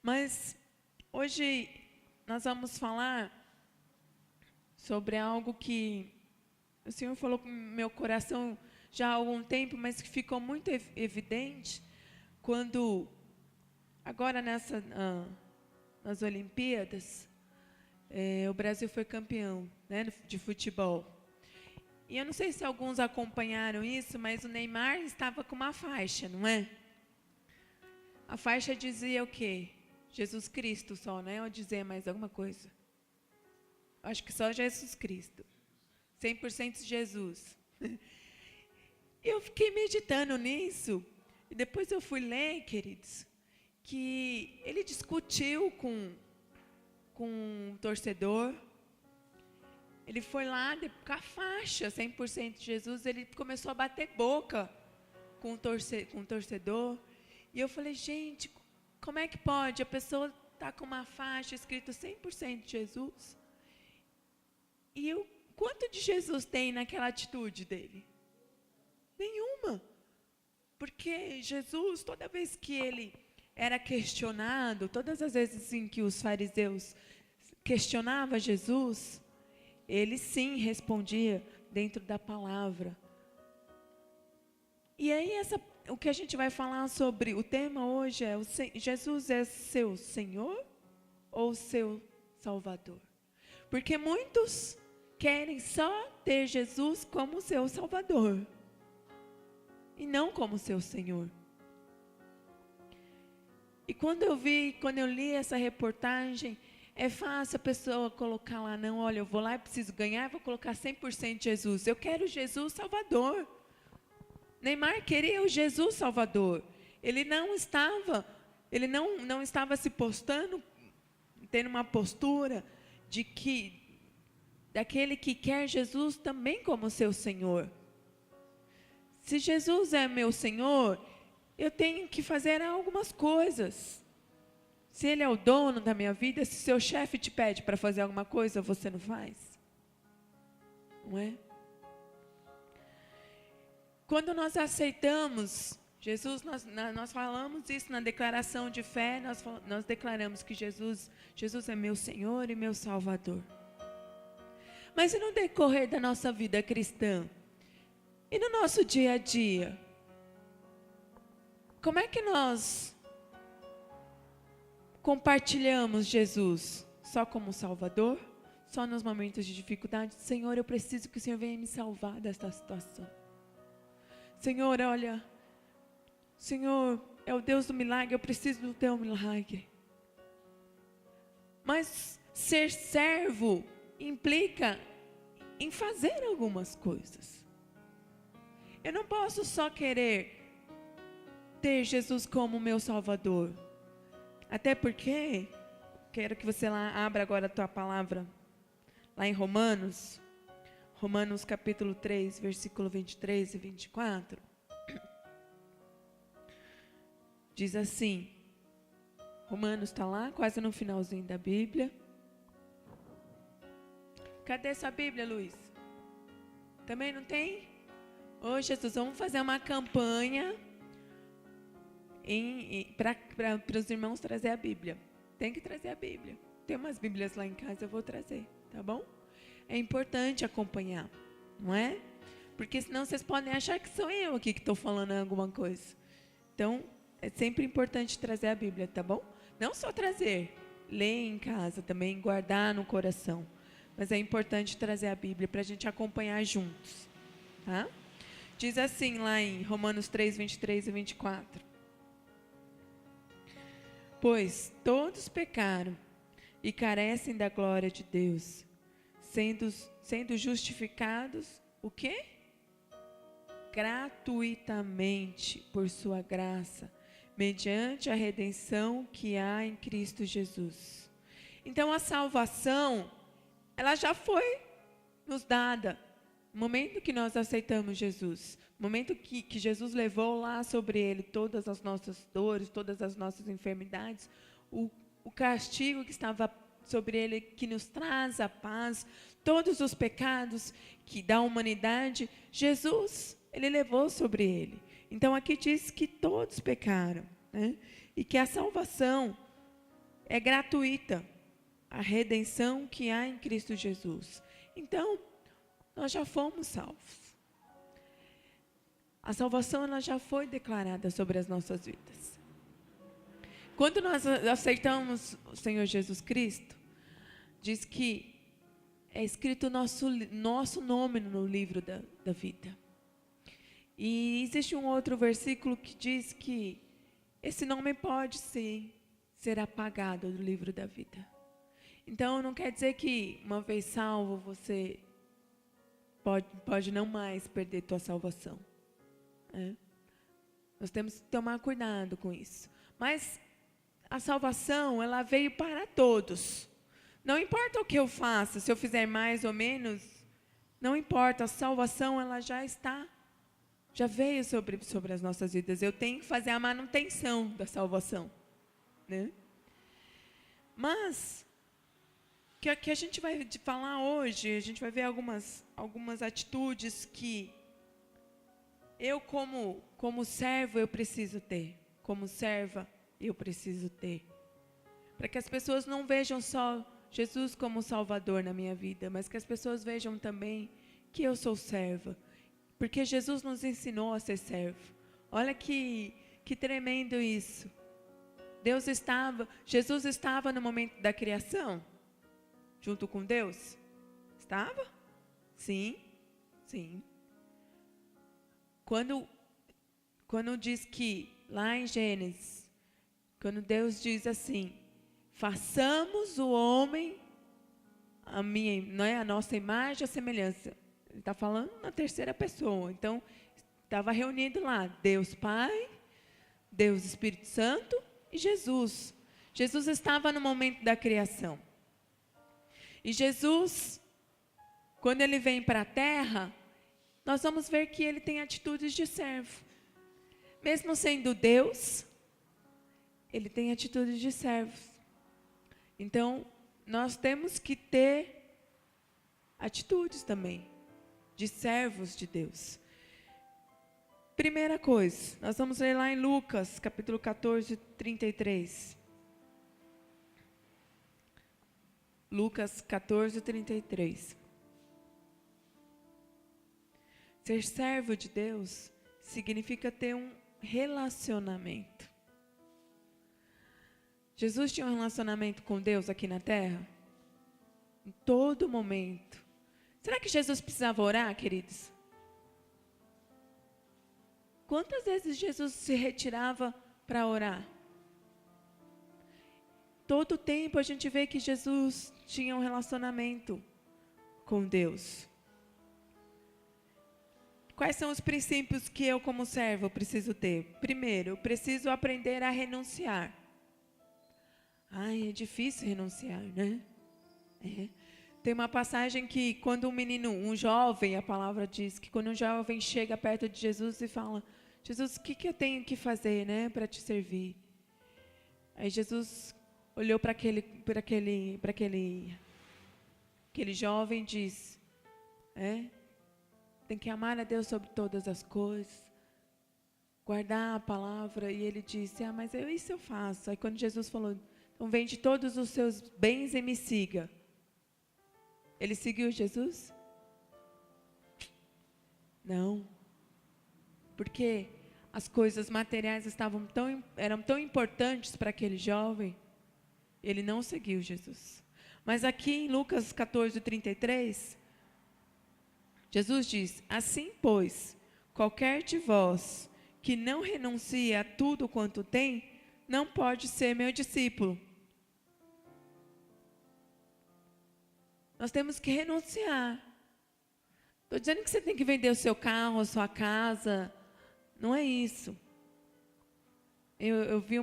Mas hoje nós vamos falar sobre algo que o Senhor falou com meu coração já há algum tempo, mas que ficou muito evidente quando, agora nas Olimpíadas, o Brasil foi campeão, né, de futebol. E eu não sei se alguns acompanharam isso, mas o Neymar estava com uma faixa, não é? A faixa dizia o quê? Jesus Cristo só, né? Ou dizia mais alguma coisa? Acho que só Jesus Cristo. 100% Jesus. Eu fiquei meditando nisso, e depois eu fui ler, queridos, que ele discutiu com um torcedor. Ele foi lá com a faixa 100% Jesus, ele começou a bater boca com o torcedor. E eu falei, gente, como é que pode? A pessoa está com uma faixa escrito 100% Jesus. E o quanto de Jesus tem naquela atitude dele? Nenhuma. Porque Jesus, toda vez que ele era questionado, todas as vezes em que os fariseus questionavam Jesus, ele sim respondia dentro da palavra. E aí o que a gente vai falar sobre o tema hoje é: Jesus é seu Senhor ou seu Salvador? Porque muitos querem só ter Jesus como seu Salvador e não como seu Senhor. E quando eu li essa reportagem, é fácil a pessoa colocar lá, não, olha, eu vou lá e preciso ganhar, vou colocar 100% Jesus. Eu quero Jesus Salvador. Neymar queria o Jesus Salvador. Ele não estava se postando, tendo uma postura daquele que quer Jesus também como seu Senhor. Se Jesus é meu Senhor, eu tenho que fazer algumas coisas. Se Ele é o dono da minha vida, se seu chefe te pede para fazer alguma coisa, você não faz? Não é? Quando nós aceitamos Jesus, nós falamos isso na declaração de fé, nós declaramos que Jesus é meu Senhor e meu Salvador. Mas e no decorrer da nossa vida cristã? E no nosso dia a dia? Como é que nós compartilhamos Jesus? Só como Salvador? Só nos momentos de dificuldade? Senhor, eu preciso que o Senhor venha me salvar desta situação. Senhor, olha, Senhor é o Deus do milagre, eu preciso do teu milagre. Mas ser servo implica em fazer algumas coisas. Eu não posso só querer ter Jesus como meu Salvador. Até porque, quero que você lá abra agora a tua palavra, lá em Romanos capítulo 3, versículo 23 e 24. Diz assim, Romanos está lá, quase no finalzinho da Bíblia. Cadê sua Bíblia, Luiz? Também não tem? Ô, Jesus, vamos fazer uma campanha para os irmãos trazer a Bíblia. Tem que trazer a Bíblia. Tem umas Bíblias lá em casa, eu vou trazer, tá bom? É importante acompanhar, não é? Porque senão vocês podem achar que sou eu aqui que estou falando alguma coisa. Então, é sempre importante trazer a Bíblia, tá bom? Não só trazer, ler em casa também, guardar no coração. Mas é importante trazer a Bíblia para a gente acompanhar juntos, tá? Diz assim lá em Romanos 3, 23 e 24. Pois todos pecaram e carecem da glória de Deus, sendo justificados, o quê? Gratuitamente por sua graça, mediante a redenção que há em Cristo Jesus. Então a salvação, ela já foi nos dada. No momento que nós aceitamos Jesus, no momento que Jesus levou lá sobre ele todas as nossas dores, todas as nossas enfermidades, o castigo que estava sobre ele, que nos traz a paz, todos os pecados da humanidade, Jesus, ele levou sobre ele. Então aqui diz que todos pecaram, né? E que a salvação É gratuita a redenção que há em Cristo Jesus. Então, nós já fomos salvos. A salvação ela já foi declarada sobre as nossas vidas. Quando nós aceitamos o Senhor Jesus Cristo, diz que é escrito nosso nome no livro da vida. E existe um outro versículo que diz que esse nome pode ser apagado do livro da vida. Então, não quer dizer que uma vez salvo, você pode não mais perder tua salvação. Nós temos que tomar cuidado com isso. Mas a salvação, ela veio para todos. Não importa o que eu faça, se eu fizer mais ou menos, não importa. A salvação, ela já veio sobre as nossas vidas. Eu tenho que fazer a manutenção da salvação, né? Mas que a gente vai falar hoje, a gente vai ver algumas atitudes que eu como servo eu preciso ter, como serva eu preciso ter, para que as pessoas não vejam só Jesus como Salvador na minha vida, mas que as pessoas vejam também que eu sou serva, porque Jesus nos ensinou a ser servo. Olha que tremendo isso. Jesus estava no momento da criação, junto com Deus? Estava? Sim. Quando diz que, lá em Gênesis, quando Deus diz assim, façamos o homem a nossa imagem e a semelhança. Ele está falando na terceira pessoa. Então, estava reunido lá, Deus Pai, Deus Espírito Santo e Jesus. Jesus estava no momento da criação. E Jesus, quando ele vem para a terra, nós vamos ver que ele tem atitudes de servo. Mesmo sendo Deus, ele tem atitudes de servo. Então, nós temos que ter atitudes também, de servos de Deus. Primeira coisa, nós vamos ler lá em Lucas, capítulo 14, 33. Lucas 14, 33. Ser servo de Deus significa ter um relacionamento. Jesus tinha um relacionamento com Deus aqui na terra? Em todo momento. Será que Jesus precisava orar, queridos? Quantas vezes Jesus se retirava para orar? Todo tempo a gente vê que Jesus tinha um relacionamento com Deus. Quais são os princípios que eu, como servo, preciso ter? Primeiro, eu preciso aprender a renunciar. É difícil renunciar, né? Tem uma passagem que quando um jovem, a palavra diz que quando um jovem chega perto de Jesus e fala, Jesus, o que eu tenho que fazer, né, para te servir? Aí Jesus olhou para aquele jovem e disse, tem que amar a Deus sobre todas as coisas, guardar a palavra. E ele disse, mas isso eu faço. Aí quando Jesus falou, então vende todos os seus bens e me siga. Ele seguiu Jesus? Não. Porque as coisas materiais eram tão importantes para aquele jovem, ele não seguiu Jesus. Mas aqui em Lucas 14, 33, Jesus diz, assim, pois, qualquer de vós que não renuncia a tudo quanto tem, não pode ser meu discípulo. Nós temos que renunciar. Estou dizendo que você tem que vender o seu carro, a sua casa. Não é isso. Eu vi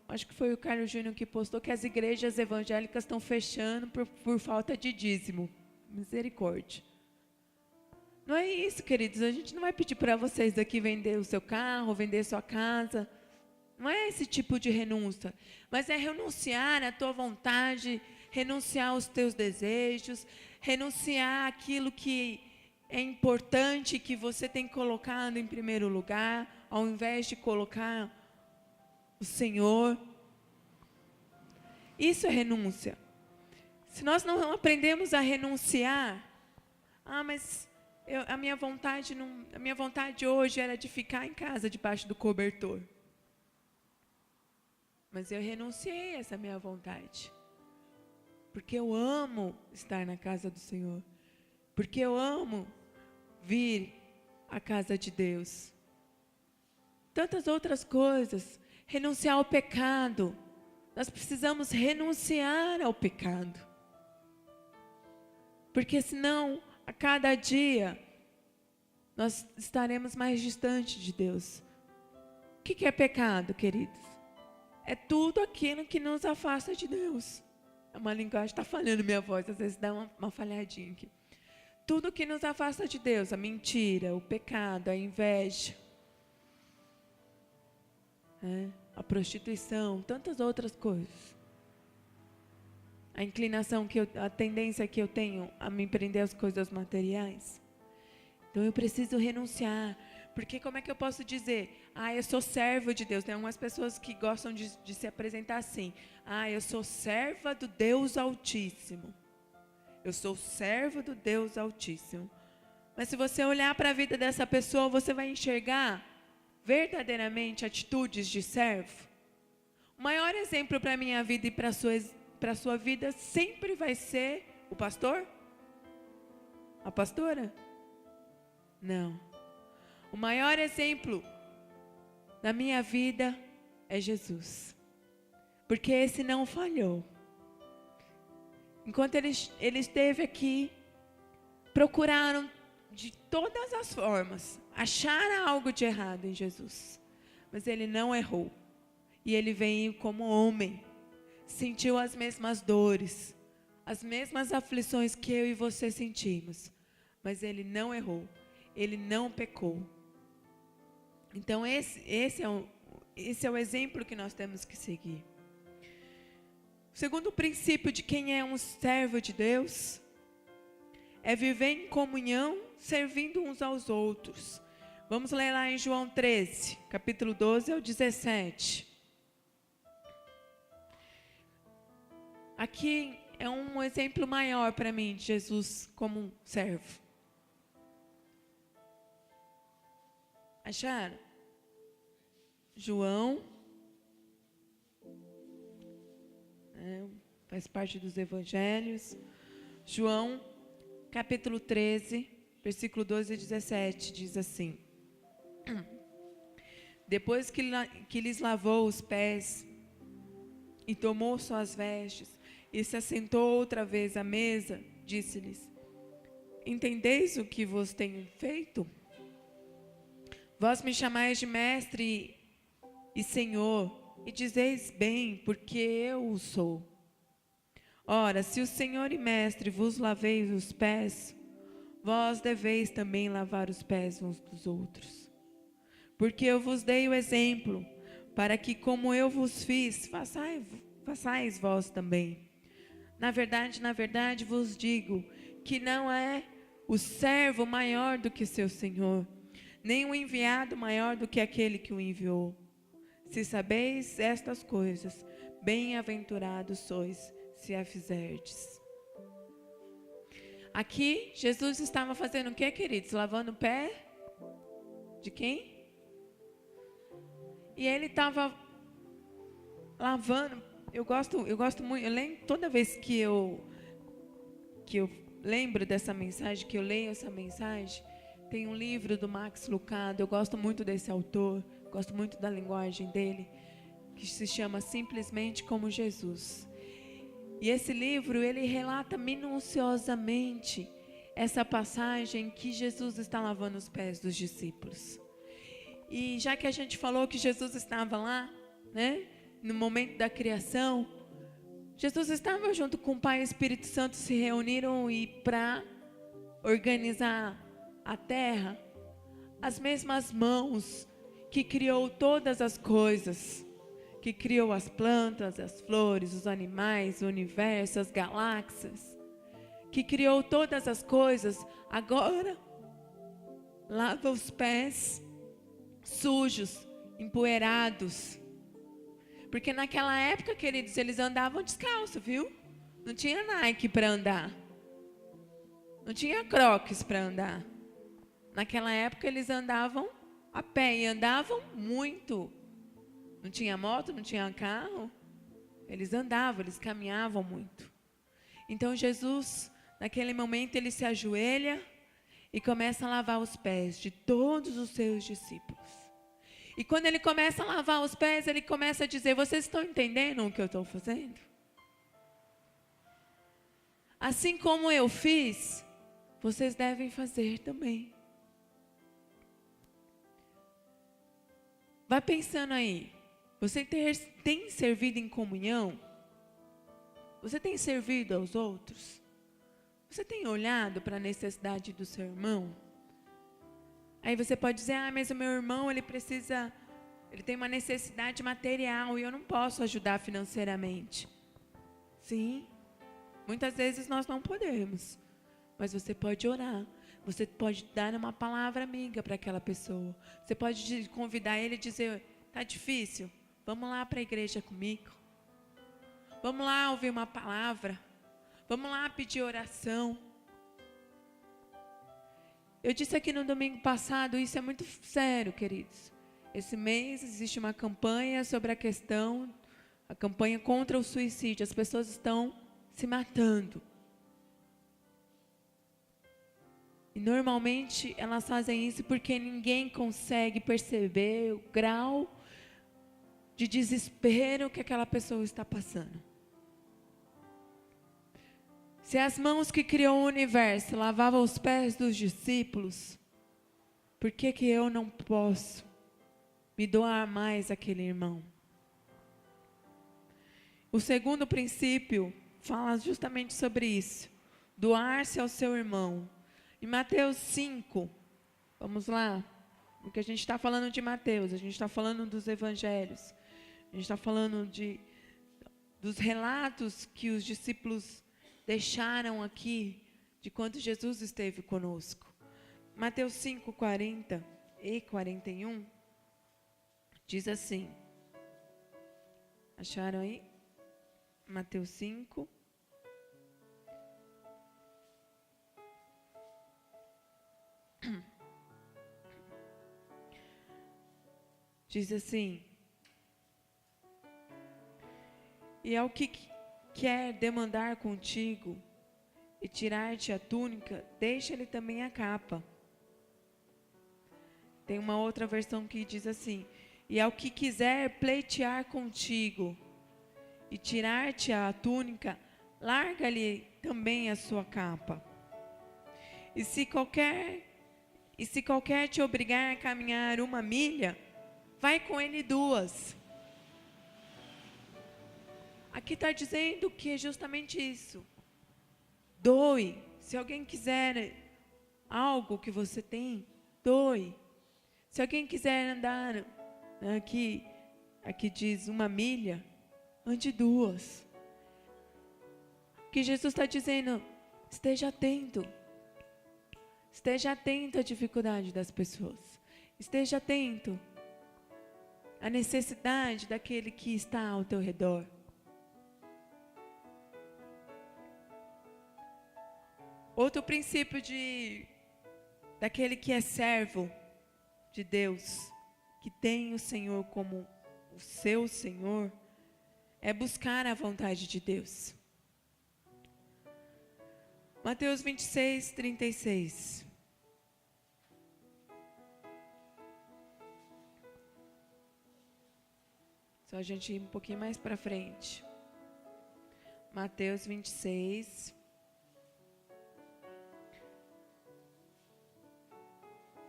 acho que foi o Carlos Júnior que postou que as igrejas evangélicas estão fechando por falta de dízimo. Misericórdia. Não é isso, queridos. A gente não vai pedir para vocês daqui vender o seu carro, vender sua casa. Não é esse tipo de renúncia. Mas é renunciar à tua vontade, renunciar aos teus desejos, renunciar àquilo que é importante, que você tem colocado em primeiro lugar, ao invés de colocar o Senhor. Isso é renúncia. Se nós não aprendemos a renunciar, mas a minha vontade hoje era de ficar em casa debaixo do cobertor. Mas eu renunciei a essa minha vontade. Porque eu amo estar na casa do Senhor. Porque eu amo vir à casa de Deus. Tantas outras coisas. Renunciar ao pecado. Nós precisamos renunciar ao pecado. Porque senão, a cada dia, nós estaremos mais distantes de Deus. O que é pecado, queridos? É tudo aquilo que nos afasta de Deus. É uma linguagem, está falhando minha voz, às vezes dá uma falhadinha aqui. Tudo que nos afasta de Deus, a mentira, o pecado, a inveja, a prostituição, tantas outras coisas. A inclinação, a tendência que eu tenho a me prender às coisas materiais. Então eu preciso renunciar. Porque como é que eu posso dizer? Eu sou servo de Deus. Tem algumas pessoas que gostam de se apresentar assim. Eu sou serva do Deus Altíssimo. Eu sou servo do Deus Altíssimo. Mas se você olhar para a vida dessa pessoa, você vai enxergar verdadeiramente atitudes de servo. O maior exemplo para a minha vida e para a sua vida sempre vai ser o pastor? A pastora? Não. O maior exemplo da minha vida é Jesus. Porque esse não falhou. Enquanto ele esteve aqui, procuraram de todas as formas achar algo de errado em Jesus. Mas ele não errou. E ele veio como homem. Sentiu as mesmas dores, as mesmas aflições que eu e você sentimos. Mas ele não errou. Ele não pecou. Então esse é o exemplo que nós temos que seguir. O segundo princípio de quem é um servo de Deus é viver em comunhão, servindo uns aos outros. Vamos ler lá em João 13, capítulo 12 ao 17. Aqui é um exemplo maior para mim de Jesus como um servo. Acharam? João, faz parte dos evangelhos. João, capítulo 13, versículo 12 e 17, diz assim: Depois que lhes lavou os pés e tomou suas vestes e se assentou outra vez à mesa, disse-lhes: Entendeis o que vos tenho feito? Vós me chamais de mestre e Senhor, e dizeis bem, porque eu o sou. Ora, se o Senhor e mestre vos laveis os pés, vós deveis também lavar os pés uns dos outros. Porque eu vos dei o exemplo, para que como eu vos fiz, façais vós também. Na verdade vos digo, que não é o servo maior do que seu Senhor, nem o enviado maior do que aquele que o enviou. Se sabeis estas coisas, bem-aventurados sois, se a fizerdes. Aqui, Jesus estava fazendo o que, queridos? Lavando o pé de quem? E ele estava lavando. Eu gosto muito. Eu lembro, toda vez que eu lembro dessa mensagem, que eu leio essa mensagem, tem um livro do Max Lucado. Eu gosto muito desse autor. Gosto muito da linguagem dele, que se chama Simplesmente como Jesus. E esse livro, ele relata minuciosamente essa passagem que Jesus está lavando os pés dos discípulos. E já que a gente falou que Jesus estava lá, no momento da criação, Jesus estava junto com o Pai e o Espírito Santo, se reuniram e para organizar a terra, as mesmas mãos que criou todas as coisas, que criou as plantas, as flores, os animais, o universo, as galáxias, que criou todas as coisas, agora lava os pés sujos, empoeirados, Porque naquela época, queridos, eles andavam descalço, viu? Não tinha Nike para andar. Não tinha Crocs para andar. Naquela época eles andavam a pé e andavam muito. Não tinha moto, não tinha carro. Eles andavam, eles caminhavam muito. Então Jesus, naquele momento, ele se ajoelha e começa a lavar os pés de todos os seus discípulos. E quando ele começa a lavar os pés, ele começa a dizer: vocês estão entendendo o que eu estou fazendo? Assim como eu fiz, vocês devem fazer também. Vai pensando aí. Você tem servido em comunhão? Você tem servido aos outros? Você tem olhado para a necessidade do seu irmão? Aí você pode dizer: mas o meu irmão, ele tem uma necessidade material e eu não posso ajudar financeiramente. Sim, muitas vezes nós não podemos, mas você pode orar. Você pode dar uma palavra amiga para aquela pessoa. Você pode convidar ele e dizer: tá difícil? Vamos lá para a igreja comigo. Vamos lá ouvir uma palavra. Vamos lá pedir oração. Eu disse aqui no domingo passado, isso é muito sério, queridos. Esse mês existe uma campanha sobre a campanha contra o suicídio. As pessoas estão se matando. E normalmente elas fazem isso porque ninguém consegue perceber o grau de desespero que aquela pessoa está passando. Se as mãos que criou o universo lavavam os pés dos discípulos, por que eu não posso me doar mais àquele irmão? O segundo princípio fala justamente sobre isso. Doar-se ao seu irmão. Em Mateus 5, vamos lá, porque a gente está falando de Mateus, a gente está falando dos evangelhos, a gente está falando dos relatos que os discípulos deixaram aqui, de quando Jesus esteve conosco. Mateus 5, 40 e 41, diz assim, acharam aí? Mateus 5, diz assim: e ao que quer demandar contigo e tirar-te a túnica, deixa-lhe também a capa. Tem uma outra versão que diz assim: e ao que quiser pleitear contigo e tirar-te a túnica, larga-lhe também a sua capa. E se qualquer te obrigar a caminhar 1 milha, vai com ele 2. Aqui está dizendo que é justamente isso. Doe. Se alguém quiser algo que você tem, doe. Se alguém quiser andar, aqui diz 1 milha, ande 2. O que Jesus está dizendo, esteja atento. Esteja atento à dificuldade das pessoas. Esteja atento à necessidade daquele que está ao teu redor. Outro princípio daquele que é servo de Deus, que tem o Senhor como o seu Senhor, é buscar a vontade de Deus. Mateus 26, 36. Só a gente ir um pouquinho mais para frente. Mateus 26,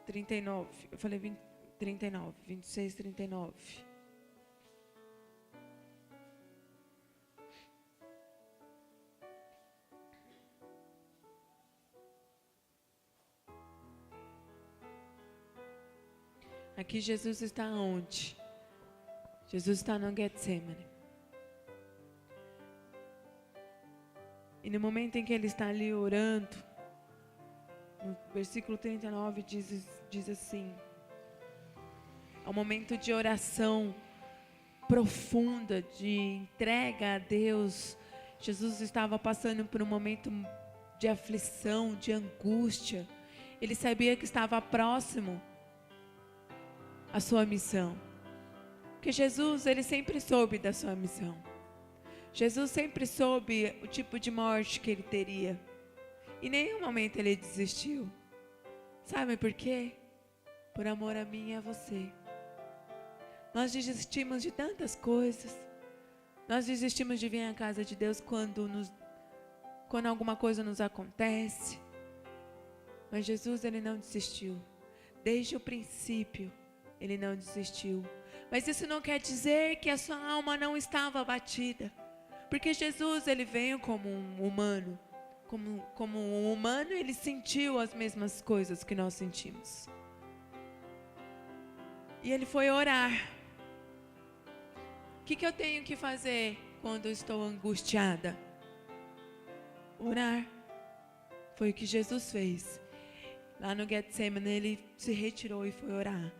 39. Eu falei 39, 26, 39. Aqui Jesus está onde? Jesus está no Getsemane. E no momento em que ele está ali orando, no versículo 39 diz assim: é um momento de oração, profunda, de entrega a Deus. Jesus estava passando por um momento de aflição, de angústia. Ele sabia que estava próximo à sua missão. Porque Jesus, ele sempre soube da sua missão. Jesus sempre soube o tipo de morte que ele teria. Em nenhum momento ele desistiu. Sabe por quê? Por amor a mim e a você. Nós desistimos de tantas coisas. Nós desistimos de vir à casa de Deus quando alguma coisa nos acontece. Mas Jesus, ele não desistiu. Desde o princípio, ele não desistiu. Mas isso não quer dizer que a sua alma não estava abatida. Porque Jesus, ele veio como um humano. Como um humano, ele sentiu as mesmas coisas que nós sentimos. E ele foi orar. O que eu tenho que fazer quando eu estou angustiada? Orar. Foi o que Jesus fez. Lá no Getsemane, ele se retirou e foi orar.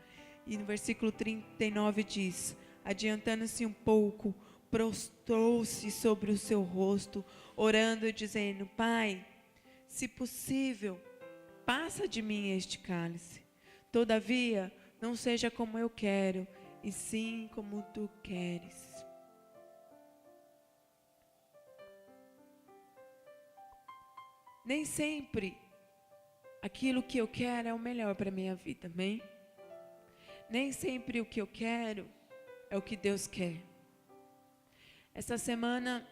E no versículo 39 diz: adiantando-se um pouco, prostrou-se sobre o seu rosto, orando e dizendo: Pai, se possível, passa de mim este cálice. Todavia, não seja como eu quero, e sim como tu queres. Nem sempre aquilo que eu quero é o melhor para a minha vida, amém? Nem sempre o que eu quero é o que Deus quer. Essa semana,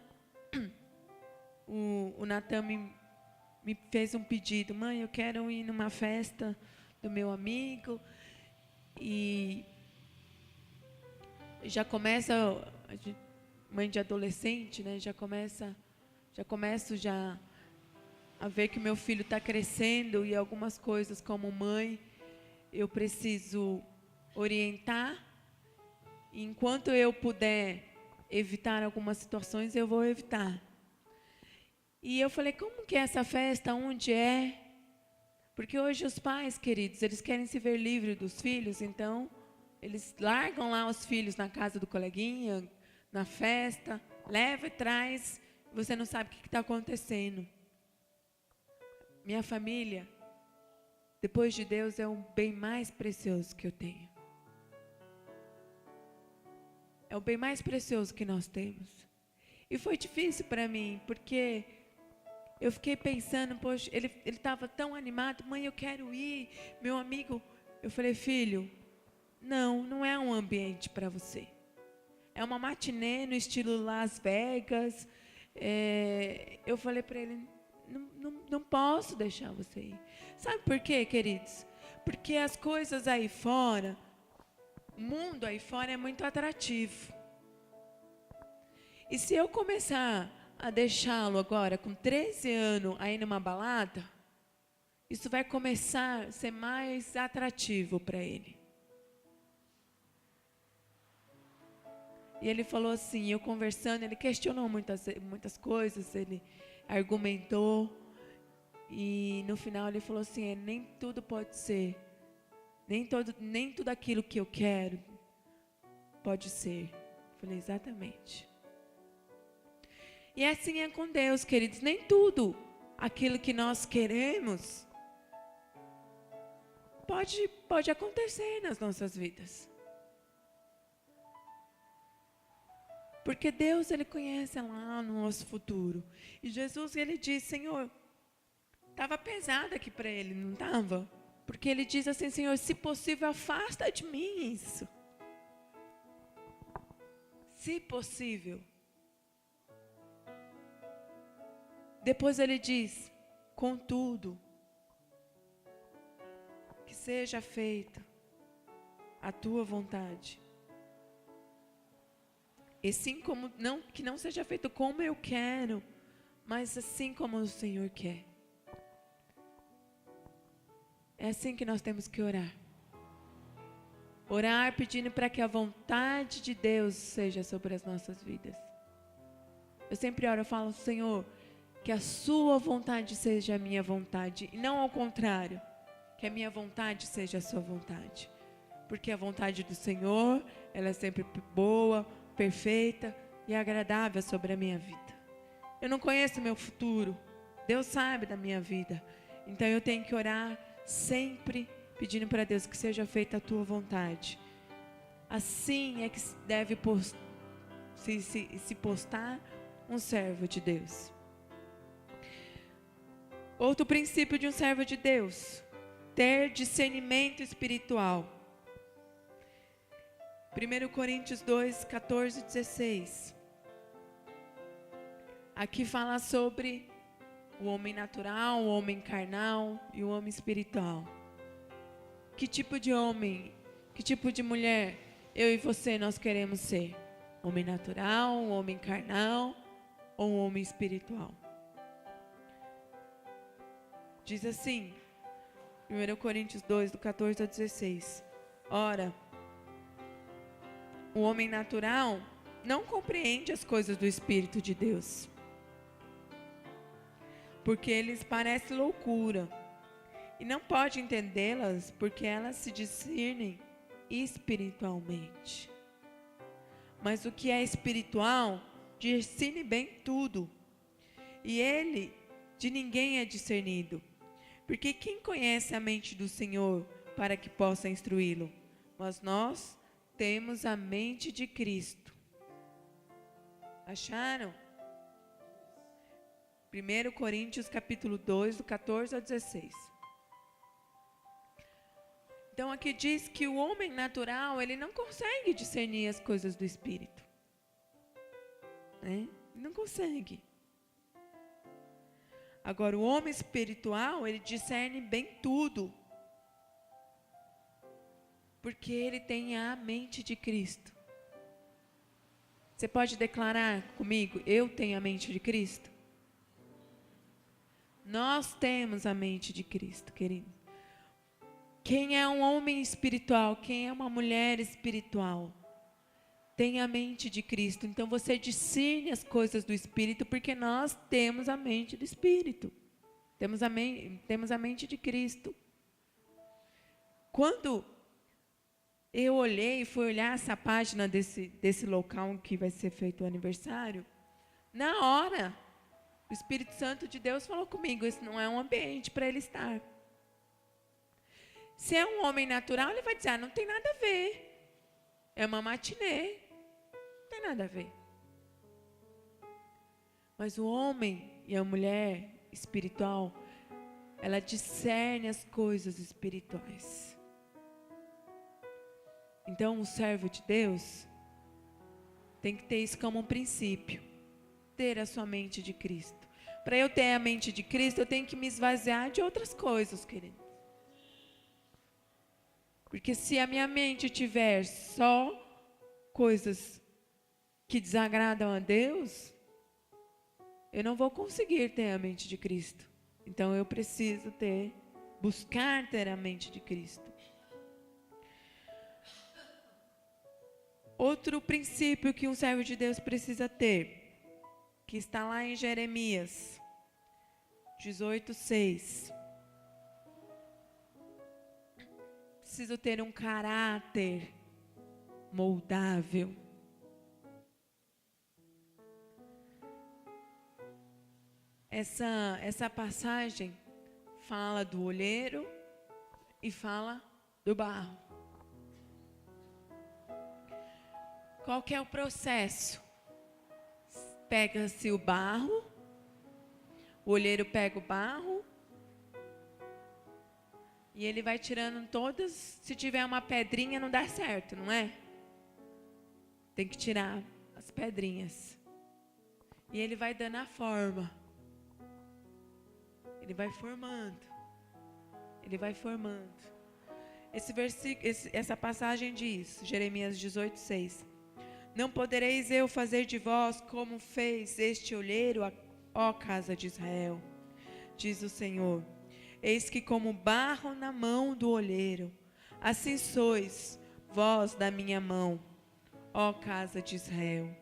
o Natan me fez um pedido. Mãe, eu quero ir numa festa do meu amigo. E já começa, mãe de adolescente, né? Já começo a ver que meu filho está crescendo e algumas coisas como mãe eu preciso orientar. E enquanto eu puder evitar algumas situações, eu vou evitar. E eu falei, como que é essa festa? Onde é? Porque hoje os pais, queridos, eles querem se ver livres dos filhos, então eles largam lá os filhos na casa do coleguinha, na festa, leva e traz, você não sabe o que está acontecendo. Minha família, depois de Deus, é o bem mais precioso que eu tenho. É o bem mais precioso que nós temos. E foi difícil para mim, porque eu fiquei pensando, poxa, ele estava tão animado, mãe, eu quero ir, meu amigo. Eu falei, filho, não é um ambiente para você. É uma matinê no estilo Las Vegas. Eu falei para ele, não posso deixar você ir. Sabe por quê, queridos? Porque as coisas aí fora, o mundo aí fora é muito atrativo. E se eu começar a deixá-lo agora, com 13 anos, aí numa balada, isso vai começar a ser mais atrativo para ele. E ele falou assim, eu conversando, ele questionou muitas coisas, ele argumentou, e no final ele falou assim, nem tudo pode ser, nem tudo aquilo que eu quero pode ser. Eu falei, exatamente. E assim é com Deus, queridos, nem tudo aquilo que nós queremos pode acontecer nas nossas vidas. Porque Deus, ele conhece lá no nosso futuro. E Jesus, ele diz, Senhor, estava pesado aqui para ele, não estava? Porque ele diz assim, Senhor, se possível, afasta de mim isso. Se possível. Depois ele diz, contudo, que seja feita a tua vontade. E assim como que não seja feito como eu quero, mas assim como o Senhor quer. É assim que nós temos que orar. Orar pedindo para que a vontade de Deus seja sobre as nossas vidas. Eu sempre oro, eu falo, Senhor, que a sua vontade seja a minha vontade, e não ao contrário, que a minha vontade seja a sua vontade. Porque a vontade do Senhor, ela é sempre boa, perfeita e agradável sobre a minha vida. Eu não conheço o meu futuro. Deus sabe da minha vida. Então eu tenho que orar sempre pedindo para Deus que seja feita a tua vontade. Assim é que deve se postar um servo de Deus. Outro princípio de um servo de Deus: ter discernimento espiritual. 1 Coríntios 2, 14 e 16. Aqui fala sobre o homem natural, o homem carnal e o homem espiritual. Que tipo de homem, que tipo de mulher eu e você nós queremos ser? Homem natural, um homem carnal ou um homem espiritual? Diz assim, 1 Coríntios 2, do 14 ao 16. Ora, o homem natural não compreende as coisas do Espírito de Deus, porque eles parecem loucura, e não pode entendê-las, porque elas se discernem espiritualmente. Mas o que é espiritual, discerne bem tudo, e ele de ninguém é discernido. Porque quem conhece a mente do Senhor para que possa instruí-lo? Mas nós temos a mente de Cristo. Acharam? 1 Coríntios capítulo 2, do 14 ao 16. Então aqui diz que o homem natural, ele não consegue discernir as coisas do Espírito. Né? Não consegue. Agora, o homem espiritual, ele discerne bem tudo. Porque ele tem a mente de Cristo. Você pode declarar comigo: eu tenho a mente de Cristo? Nós temos a mente de Cristo, querido. Quem é um homem espiritual, quem é uma mulher espiritual, tem a mente de Cristo. Então você discerne as coisas do Espírito, porque nós temos a mente do Espírito. Temos a mente de Cristo. Quando eu olhei, fui olhar essa página desse local que vai ser feito o aniversário, na hora, o Espírito Santo de Deus falou comigo: esse não é um ambiente para ele estar. Se é um homem natural, ele vai dizer: ah, não tem nada a ver. É uma matinê. Não tem nada a ver. Mas o homem e a mulher espiritual, ela discerne as coisas espirituais. Então, o servo de Deus tem que ter isso como um princípio. Ter a sua mente de Cristo. Para eu ter a mente de Cristo, eu tenho que me esvaziar de outras coisas, querido. Porque se a minha mente tiver só coisas que desagradam a Deus, eu não vou conseguir ter a mente de Cristo. Então eu preciso buscar ter a mente de Cristo. Outro princípio que um servo de Deus precisa ter, que está lá em Jeremias 18:6. Preciso ter um caráter moldável. Essa passagem fala do olheiro e fala do barro. Qual que é o processo? Pega-se o barro, o olheiro pega o barro e ele vai tirando todas. Se tiver uma pedrinha, não dá certo, não é? Tem que tirar as pedrinhas. E ele vai dando a forma. Ele vai formando. Ele vai formando. Essa passagem diz, Jeremias 18:6. Não podereis eu fazer de vós como fez este olheiro, ó casa de Israel, diz o Senhor. Eis que como barro na mão do olheiro, assim sois vós da minha mão, ó casa de Israel.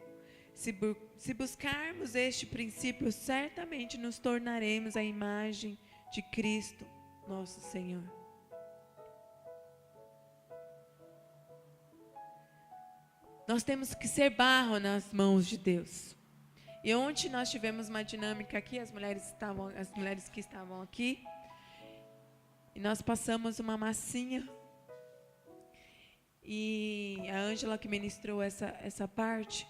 Se buscarmos este princípio, certamente nos tornaremos a imagem de Cristo, nosso Senhor. Nós temos que ser barro nas mãos de Deus. E ontem nós tivemos uma dinâmica aqui, as mulheres que estavam aqui, e nós passamos uma massinha. E a Ângela que ministrou essa parte,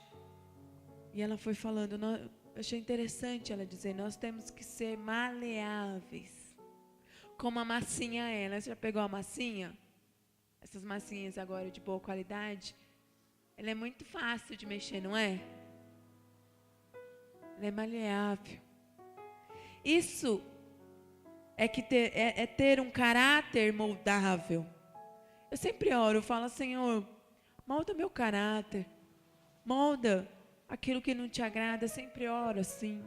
e ela foi falando, eu achei interessante ela dizer, nós temos que ser maleáveis, como a massinha é. Você já pegou a massinha? Essas massinhas agora de boa qualidade, ela é muito fácil de mexer, não é? Ela é maleável. Isso é ter um caráter moldável. Eu sempre oro, eu falo, Senhor, molda meu caráter, molda aquilo que não te agrada. Eu sempre oro assim.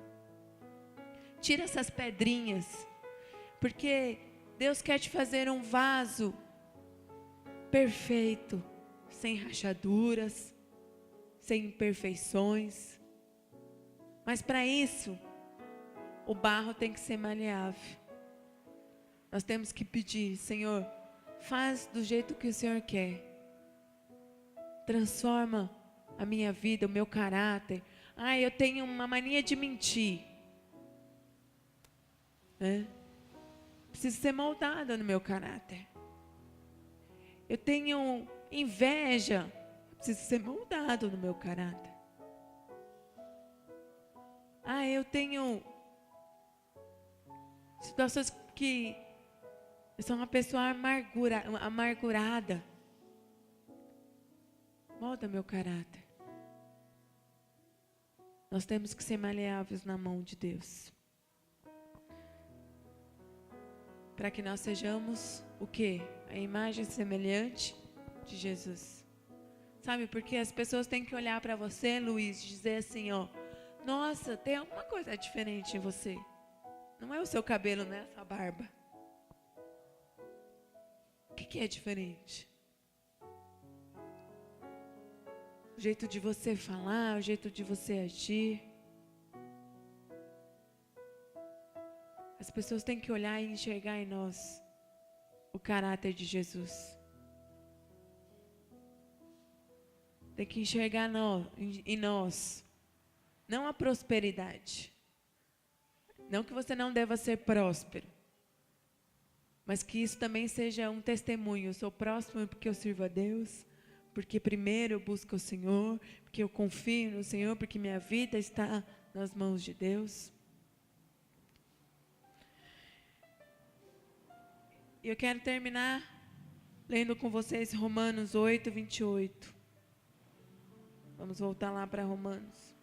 Tira essas pedrinhas, porque Deus quer te fazer um vaso perfeito, sem rachaduras, sem imperfeições. Mas para isso, o barro tem que ser maleável. Nós temos que pedir, Senhor, faz do jeito que o Senhor quer. Transforma a minha vida, o meu caráter. Eu tenho uma mania de mentir. Preciso ser moldada no meu caráter. Eu tenho inveja. Preciso ser moldado no meu caráter. Eu tenho situações que eu sou uma pessoa amargurada. Molda meu caráter. Nós temos que ser maleáveis na mão de Deus. Para que nós sejamos o quê? A imagem semelhante de Jesus. Sabe, porque as pessoas têm que olhar para você, Luiz, e dizer assim, nossa, tem alguma coisa diferente em você. Não é o seu cabelo, não é a sua barba. O que é diferente? O jeito de você falar, o jeito de você agir. As pessoas têm que olhar e enxergar em nós o caráter de Jesus. Tem que enxergar em nós, não a prosperidade. Não que você não deva ser próspero, mas que isso também seja um testemunho. Eu sou próspero porque eu sirvo a Deus, porque primeiro eu busco o Senhor, porque eu confio no Senhor, porque minha vida está nas mãos de Deus. E eu quero terminar lendo com vocês Romanos 8, 28. Vamos voltar lá para Romanos.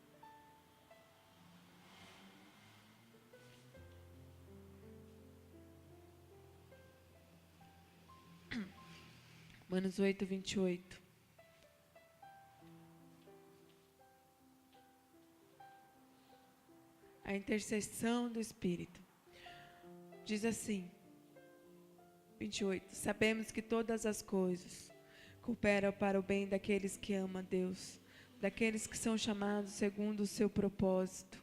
Romanos 8, 28. A intercessão do Espírito. Diz assim, 28. Sabemos que todas as coisas cooperam para o bem daqueles que amam a Deus, daqueles que são chamados segundo o seu propósito.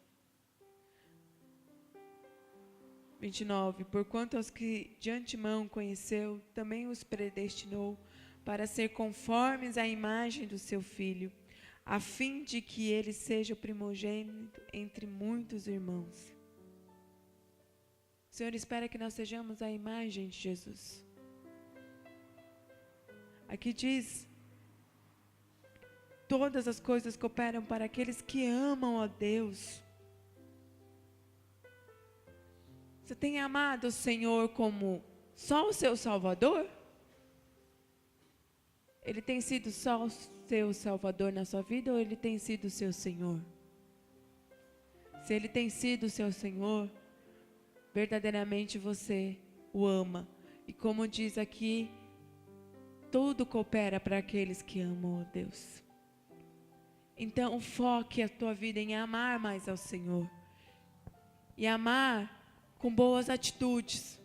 29. Porquanto aos que de antemão conheceu, também os predestinou para ser conformes à imagem do seu Filho, a fim de que ele seja o primogênito entre muitos irmãos. O Senhor espera que nós sejamos a imagem de Jesus. Aqui diz, todas as coisas cooperam para aqueles que amam a Deus. Você tem amado o Senhor como só o seu Salvador? Ele tem sido só o seu Salvador na sua vida ou ele tem sido o seu Senhor? Se ele tem sido o seu Senhor, verdadeiramente você o ama. E como diz aqui, tudo coopera para aqueles que amam a Deus. Então foque a tua vida em amar mais ao Senhor. E amar com boas atitudes,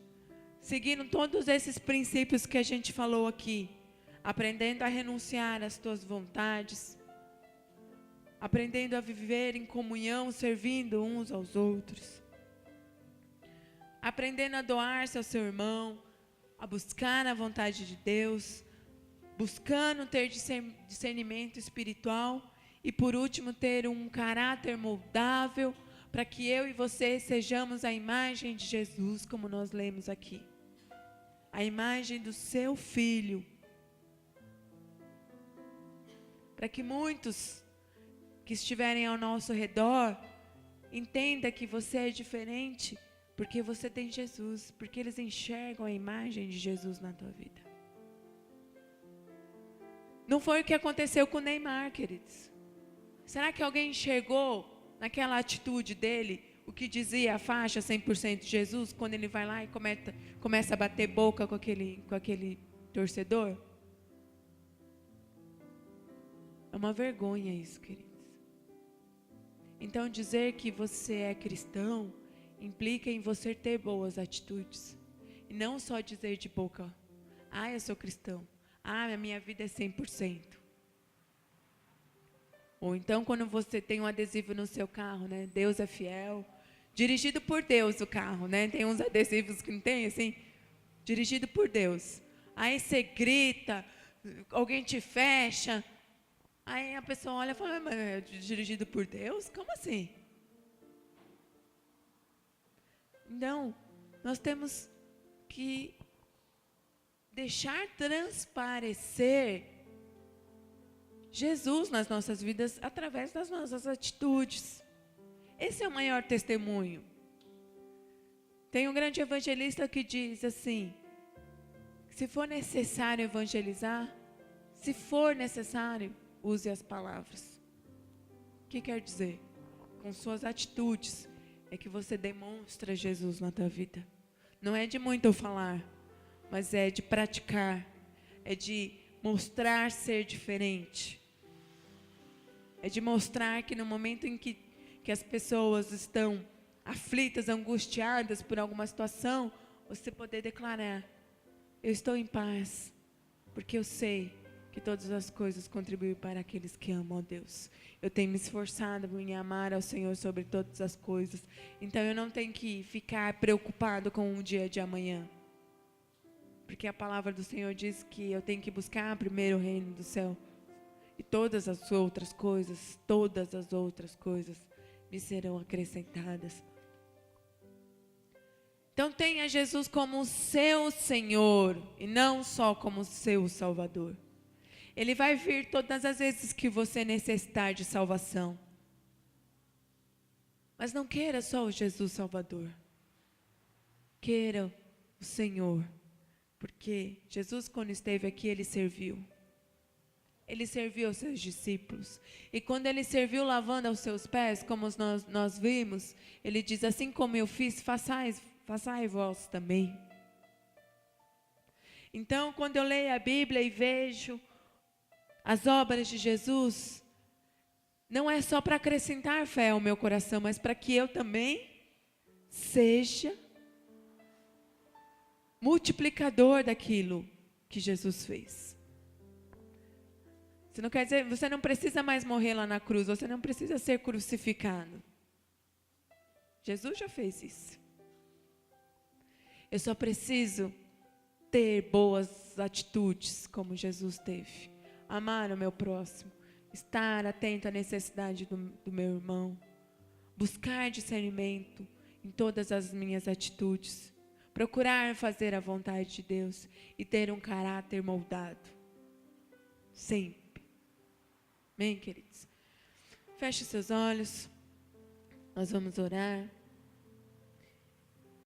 seguindo todos esses princípios que a gente falou aqui, aprendendo a renunciar às tuas vontades, aprendendo a viver em comunhão, servindo uns aos outros, aprendendo a doar-se ao seu irmão, a buscar a vontade de Deus, buscando ter discernimento espiritual e, por último, ter um caráter moldável para que eu e você sejamos a imagem de Jesus, como nós lemos aqui. A imagem do seu Filho. Para que muitos que estiverem ao nosso redor entendam que você é diferente, porque você tem Jesus, porque eles enxergam a imagem de Jesus na tua vida. Não foi o que aconteceu com o Neymar, queridos. Será que alguém enxergou naquela atitude dele o que dizia a faixa 100% de Jesus, quando ele vai lá e começa a bater boca com aquele torcedor? É uma vergonha isso, queridos. Então, dizer que você é cristão implica em você ter boas atitudes. E não só dizer de boca, eu sou cristão. A minha vida é 100%. Ou então, quando você tem um adesivo no seu carro, né? Deus é fiel. Dirigido por Deus o carro, né? Tem uns adesivos que não tem, assim. Dirigido por Deus. Aí você grita, alguém te fecha. Aí a pessoa olha e fala, mas é dirigido por Deus? Como assim? Então, nós temos que deixar transparecer Jesus nas nossas vidas através das nossas atitudes. Esse é o maior testemunho. Tem um grande evangelista que diz assim: se for necessário evangelizar, se for necessário, use as palavras. O que quer dizer? Com suas atitudes é que você demonstra Jesus na tua vida. Não é de muito falar, mas é de praticar, é de mostrar ser diferente. É de mostrar que no momento em que as pessoas estão aflitas, angustiadas por alguma situação, você poder declarar: eu estou em paz, porque eu sei que todas as coisas contribuem para aqueles que amam a Deus. Eu tenho me esforçado em amar ao Senhor sobre todas as coisas. Então eu não tenho que ficar preocupado com o dia de amanhã. Porque a palavra do Senhor diz que eu tenho que buscar primeiro o reino do céu. E todas as outras coisas me serão acrescentadas. Então tenha Jesus como o seu Senhor e não só como o seu Salvador. Ele vai vir todas as vezes que você necessitar de salvação. Mas não queira só o Jesus Salvador. Queira o Senhor. Porque Jesus, quando esteve aqui, Ele serviu. Ele serviu aos seus discípulos. E quando Ele serviu lavando aos seus pés, como nós vimos, Ele diz: assim como eu fiz, façai vós também. Então, quando eu leio a Bíblia e vejo as obras de Jesus, não é só para acrescentar fé ao meu coração, mas para que eu também seja multiplicador daquilo que Jesus fez. Isso não quer dizer, você não precisa mais morrer lá na cruz, você não precisa ser crucificado. Jesus já fez isso. Eu só preciso ter boas atitudes, como Jesus teve. Amar o meu próximo, estar atento à necessidade do meu irmão, buscar discernimento em todas as minhas atitudes, procurar fazer a vontade de Deus e ter um caráter moldado, sempre. Amém, queridos? Feche seus olhos, nós vamos orar.